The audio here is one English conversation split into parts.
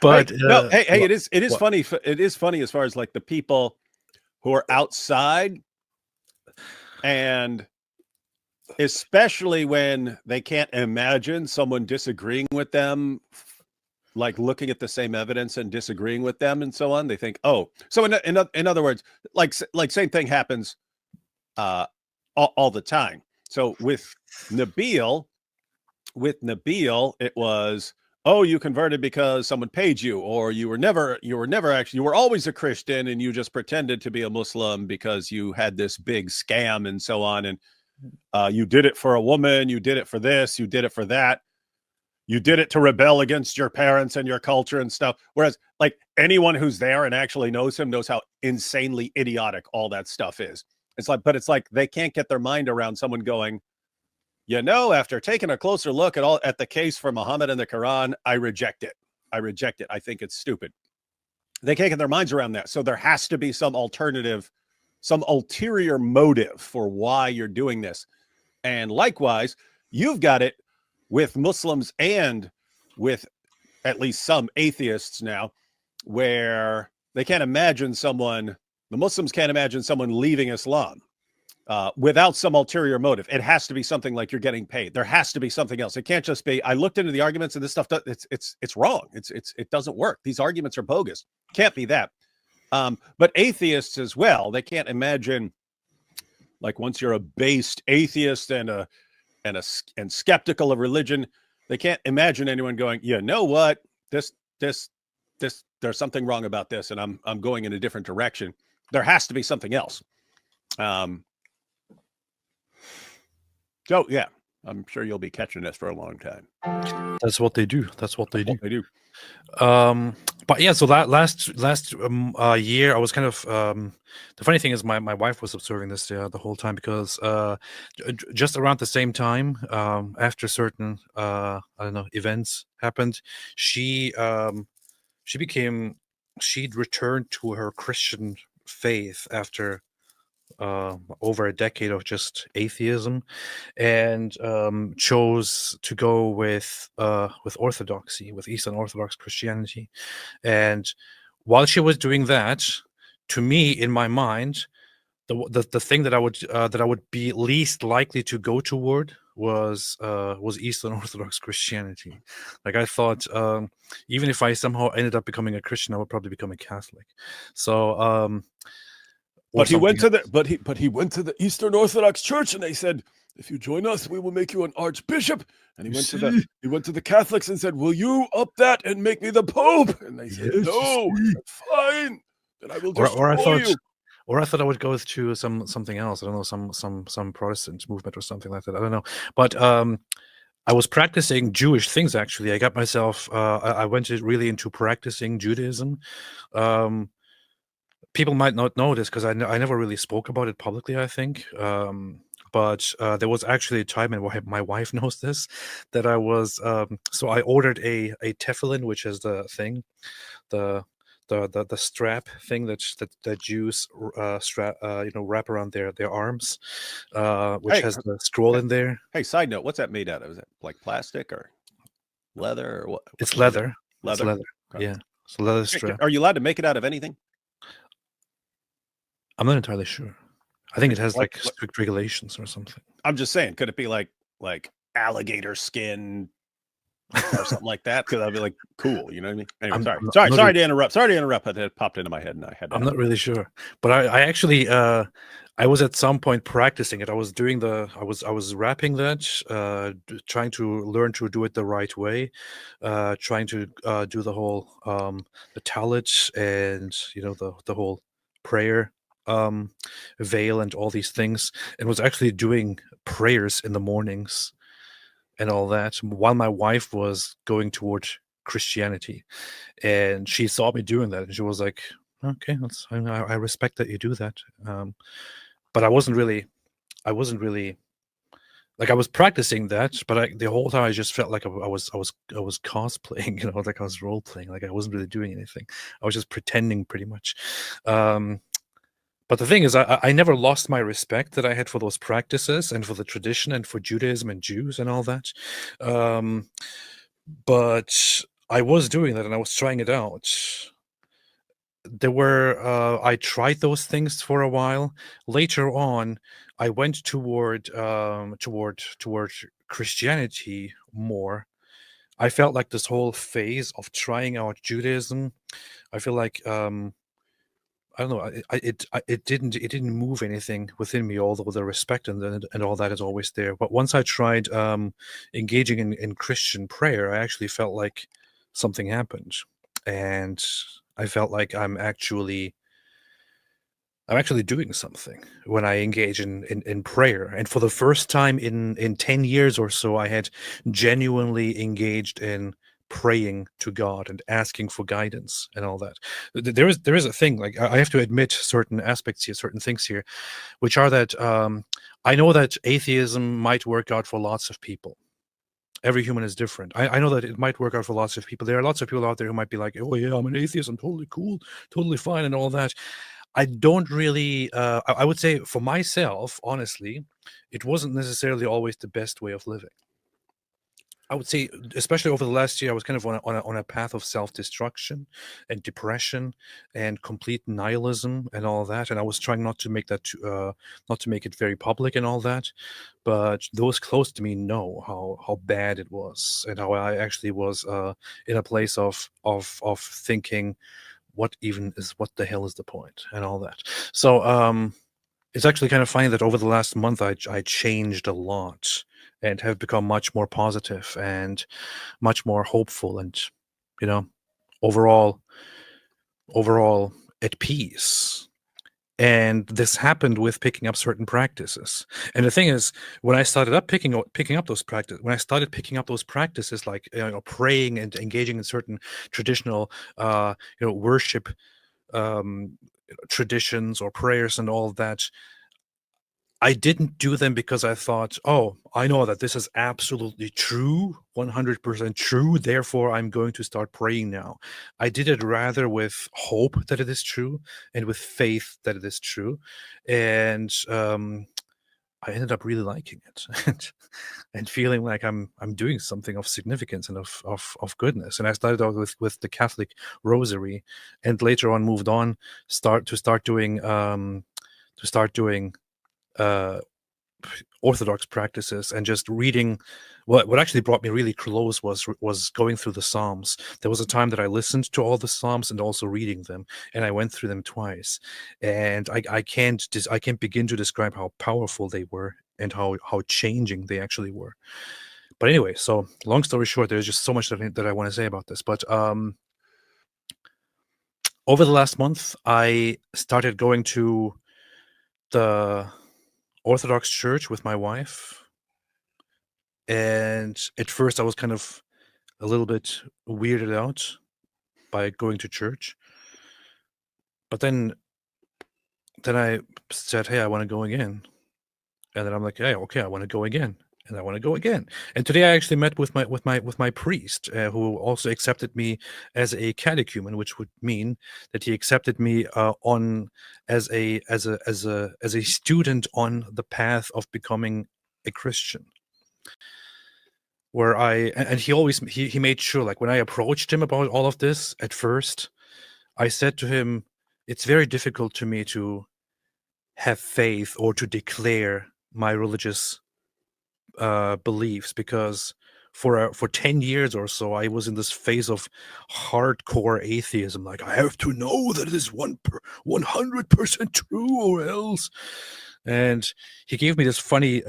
But no, hey, it is what? funny. It is funny as far as like the people who are outside, and especially when they can't imagine someone disagreeing with them, like looking at the same evidence and disagreeing with them and so on. They think, oh, so in other words, like same thing happens all the time. So with Nabil, it was, oh, you converted because someone paid you, or you were never actually, you were always a Christian and you just pretended to be a Muslim because you had this big scam and so on. And you did it for a woman, you did it for this, you did it for that. You did it to rebel against your parents and your culture and stuff. Whereas like anyone who's there and actually knows him knows how insanely idiotic all that stuff is. But it's like they can't get their mind around someone going, after taking a closer look at the case for Muhammad and the Quran, I reject it. I think it's stupid. They can't get their minds around that. So there has to be some alternative, some ulterior motive for why you're doing this. And likewise, you've got it with Muslims and with at least some atheists now, where the Muslims can't imagine someone leaving Islam without some ulterior motive. It has to be something like you're getting paid. There has to be something else. It can't just be, I looked into the arguments and this stuff, it's wrong. It doesn't work. These arguments are bogus. Can't be that. But atheists as well, they can't imagine, like, once you're a based atheist and skeptical of religion, they can't imagine anyone going, what, this there's something wrong about this, and I'm going in a different direction. There has to be something else. So yeah, I'm sure you'll be catching this for a long time. That's what they do. But yeah, so that last year, I was kind of the funny thing is my wife was observing this the whole time, because just around the same time, after certain I don't know, events happened, she'd returned to her Christian faith after over a decade of just atheism, and chose to go with orthodoxy, with Eastern Orthodox Christianity. And while she was doing that, to me, in my mind, the thing that I would be least likely to go toward was Eastern Orthodox Christianity. Like, I thought, even if I somehow ended up becoming a Christian, I would probably become a Catholic. So but he went to the Eastern Orthodox Church, and they said, if you join us, we will make you an archbishop. And he went to the Catholics and said, will you up that and make me the Pope? And they said, no. Said, fine, then I will destroy you. Or I thought I would go to something else. I don't know, some Protestant movement or something like that. I don't know. But I was practicing Jewish things, actually. I got myself, I went really into practicing Judaism. People might not know this because I never really spoke about it publicly, I think. But there was actually a time, and my wife knows this, that I was, so I ordered a tefillin, which is the thing, the strap thing that Jews wrap around their arms, which has the scroll in there. Hey, side note, what's that made out of? Is it like plastic or leather or what? It's leather. Leather? It's leather. Okay. Yeah. It's a leather strap. Are you allowed to make it out of anything? I'm not entirely sure. I think it has like strict regulations or something. I'm just saying, could it be like alligator skin or something like that? Because I'd be like, cool, you know what I mean? Anyway, sorry to interrupt. Sorry to interrupt. It popped into my head, and I had. I'm not really sure, but I actually I was at some point practicing it. I was doing I was wrapping that, trying to learn to do it the right way, trying to do the whole the talit, and the whole prayer veil and all these things, and was actually doing prayers in the mornings and all that while my wife was going toward Christianity. And she saw me doing that, and she was like, okay, I respect that you do that. But I wasn't really like, I was practicing that, but the whole time I just felt like I was cosplaying, like I was role playing, like I wasn't really doing anything. I was just pretending, pretty much. But the thing is, I never lost my respect that I had for those practices and for the tradition and for Judaism and Jews and all that. But I was doing that and I was trying it out. I tried those things for a while. Later on, I went toward Christianity more. I felt like this whole phase of trying out Judaism, I feel like I don't know. It didn't move anything within me. Although the respect and all that is always there. But once I tried engaging in Christian prayer, I actually felt like something happened, and I felt like I'm actually doing something when I engage in prayer. And for the first time in 10 years or so, I had genuinely engaged in praying to God and asking for guidance and all that. There is a thing, like I have to admit certain aspects here, certain things here, which are that I know that atheism might work out for lots of people. Every human is different. I know that it might work out for lots of people. There are lots of people out there who might be like, oh yeah, I'm an atheist, I'm totally cool, totally fine and all that. I don't really I would say for myself, honestly, it wasn't necessarily always the best way of living. I would say, especially over the last year, I was kind of on a path of self-destruction and depression and complete nihilism and all that. And I was trying not to make not to make it very public and all that. But those close to me know how bad it was and how I actually was in a place of thinking, what the hell is the point and all that. So it's actually kind of funny that over the last month I changed a lot and have become much more positive and much more hopeful and, you know, overall overall at peace. And this happened with picking up certain practices. And the thing is, when I started up picking up those practices, when I started picking up those practices, like praying and engaging in certain traditional worship traditions or prayers and all of that, I didn't do them because I thought, oh, I know that this is absolutely true, 100% true. Therefore, I'm going to start praying now. I did it rather with hope that it is true and with faith that it is true. And I ended up really liking it and feeling like I'm doing something of significance and of goodness. And I started out with the Catholic Rosary, and later on moved on start doing uh, Orthodox practices and just reading. What actually brought me really close was going through the Psalms. There was a time that I listened to all the Psalms and also reading them, and I went through them twice. And I can't begin to describe how powerful they were and how changing they actually were. But anyway, so long story short, there's just so much that I want to say about this. But over the last month, I started going to the Orthodox Church with my wife. And at first, I was kind of a little bit weirded out by going to church. But then I said, "Hey, I want to go again." And then I'm like, "Hey, okay, I want to go again." And I want to go again. And today I actually met with my priest, who also accepted me as a catechumen, which would mean that he accepted me on as a student on the path of becoming a Christian. Where and he always he made sure, like when I approached him about all of this at first, I said to him, it's very difficult to me to have faith or to declare my religious beliefs, because for 10 years or so I was in this phase of hardcore atheism. Like, I have to know that it is 100% true or else. And he gave me this funny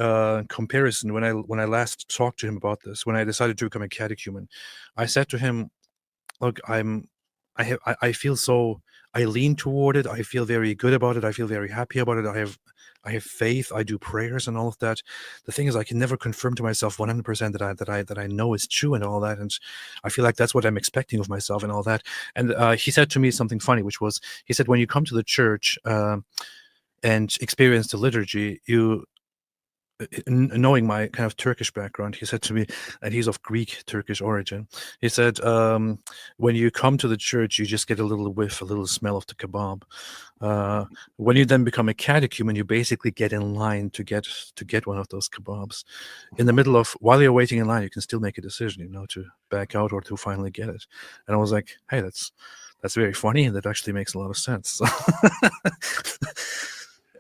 comparison when I last talked to him about this, when I decided to become a catechumen. I said to him, look, I feel so, I lean toward it. I feel very good about it. I feel very happy about it. I have faith. I do prayers and all of that. The thing is, I can never confirm to myself 100% that I know is true and all that. And I feel like that's what I'm expecting of myself and all that. And he said to me something funny, which was, he said, when you come to the church and experience the liturgy, knowing my kind of Turkish background, he said to me, and he's of Greek Turkish origin. He said, when you come to the church, you just get a little whiff, a little smell of the kebab. When you then become a catechumen, you basically get in line to get one of those kebabs. In the middle of, while you're waiting in line, you can still make a decision, you know, to back out or to finally get it. And I was like, hey, that's very funny, and that actually makes a lot of sense.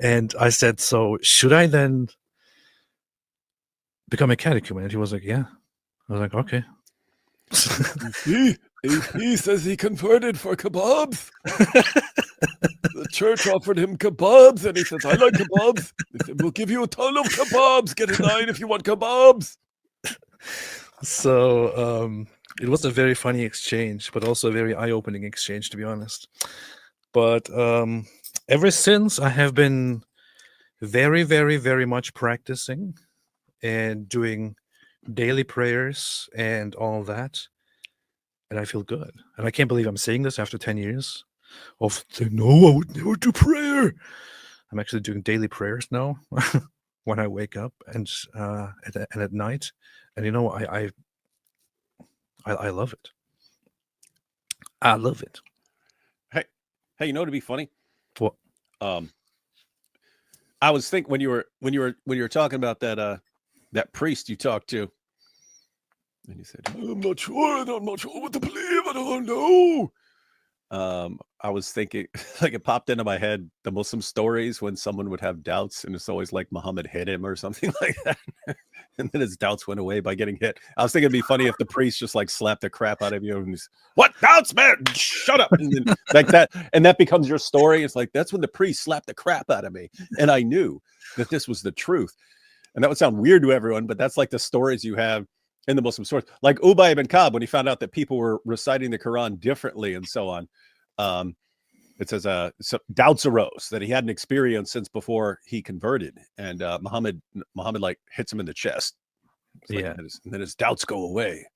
And I said, so should I then become a catechumen? And he was like, yeah. I was like, okay. AP says he converted for kebabs. The church offered him kebabs, and he says, I like kebabs. They said, we'll give you a ton of kebabs. Get in line if you want kebabs. So it was a very funny exchange, but also a very eye-opening exchange, to be honest. But ever since, I have been very, very, very much practicing and doing daily prayers and all that. And I feel good. And I can't believe I'm saying this after 10 years of saying, no, I would never do prayer. I'm actually doing daily prayers now when I wake up and at night. And you know, I love it. I love it. Hey, you know, to be funny, What? I was thinking when you were talking about that priest you talked to, and you said, I'm not sure what to believe. I don't know. I was thinking, like, it popped into my head, the Muslim stories when someone would have doubts, and it's always like Muhammad hit him or something like that. And then his doubts went away by getting hit. I was thinking it'd be funny if the priest just like slapped the crap out of you and he's, what doubts, man? Shut up. And then, like that, and that becomes your story. It's like, that's when the priest slapped the crap out of me. And I knew that this was the truth. And that would sound weird to everyone, but that's like the stories you have in the Muslim stories. Like Ubay ibn Ka'b, when he found out that people were reciting the Quran differently and so on. It says so doubts arose that he hadn't experienced since before he converted, and Muhammad like hits him in the chest. Like, Yeah. and then his doubts go away.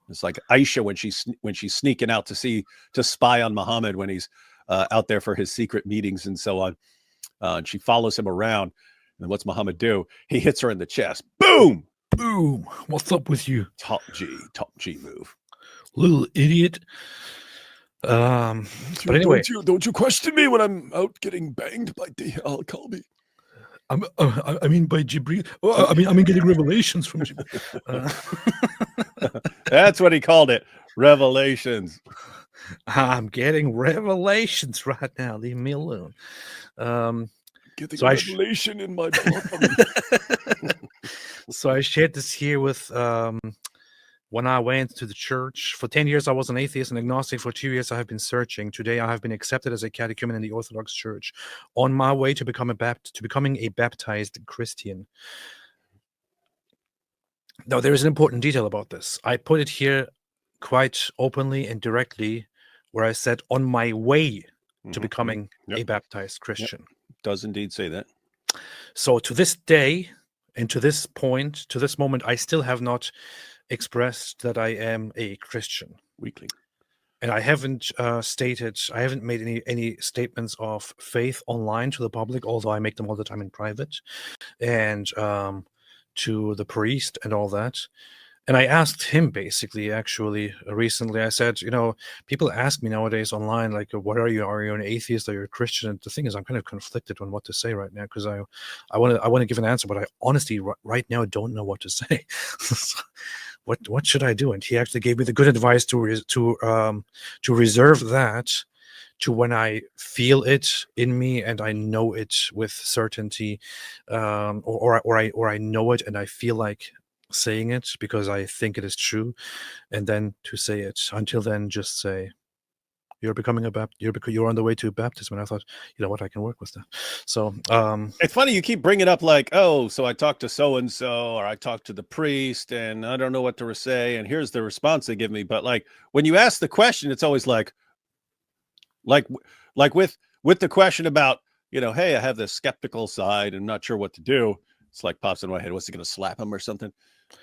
It's like Aisha when she's sneaking out to spy on Muhammad when he's out there for his secret meetings and so on. And she follows him around. And what's Muhammad do? He hits her in the chest. Boom! Boom! What's up with you? Top G move. Little idiot. But anyway, don't you question me when I'm out getting banged by Al Kalbi. I mean by Jibril. I mean getting revelations from Jibril. That's what he called it. Revelations. I'm getting revelations right now. Leave me alone. Getting so a revelation in my bottom. So I shared this here with when I went to the church. For 10 years, I was an atheist and agnostic. For 2 years, I have been searching. Today, I have been accepted as a catechumen in the Orthodox Church, on my way to becoming a baptized Christian. Now, there is an important detail about this. I put it here quite openly and directly, where I said, on my way to becoming a baptized Christian. Yep. Does indeed say that. So to this day, and to this point, to this moment, I still have not expressed that I am a Christian. Weekly. And I haven't I haven't made any statements of faith online to the public, although I make them all the time in private, and to the priest and all that. And I asked him basically, actually, recently, I said, you know, people ask me nowadays online, like, what are you? Are you an atheist? Are you a Christian? And the thing is, I'm kind of conflicted on what to say right now, because I want to give an answer, but I honestly right now don't know what to say. What should I do? And he actually gave me the good advice to reserve that to when I feel it in me and I know it with certainty, or I know it and I feel like saying it because I think it is true, and then to say it. Until then, just say you're on the way to baptism. And I thought, you know what, I can work with that. So it's funny you keep bringing up like, oh, so I talked to so and so, or I talked to the priest, and I don't know what to say, and here's the response they give me. But like when you ask the question, it's always like with the question about, you know, hey, I have this skeptical side and not sure what to do. It's like pops in my head, what's he going to slap him or something?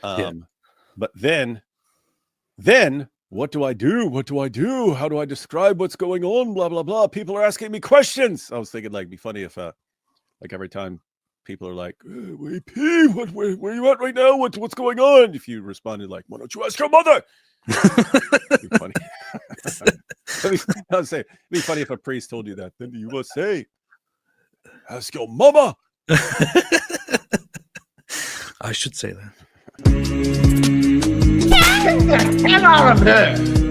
But then what do I do? What do I do? How do I describe what's going on? Blah, blah, blah. People are asking me questions. I was thinking like, it'd be funny if like every time people are like, "P, where you at right now? What's going on?" If you responded like, "Why don't you ask your mother?" It'd be funny. It'd be funny if a priest told you that. Then you must say, "Ask your mama." I should say that. Get the hell out of here!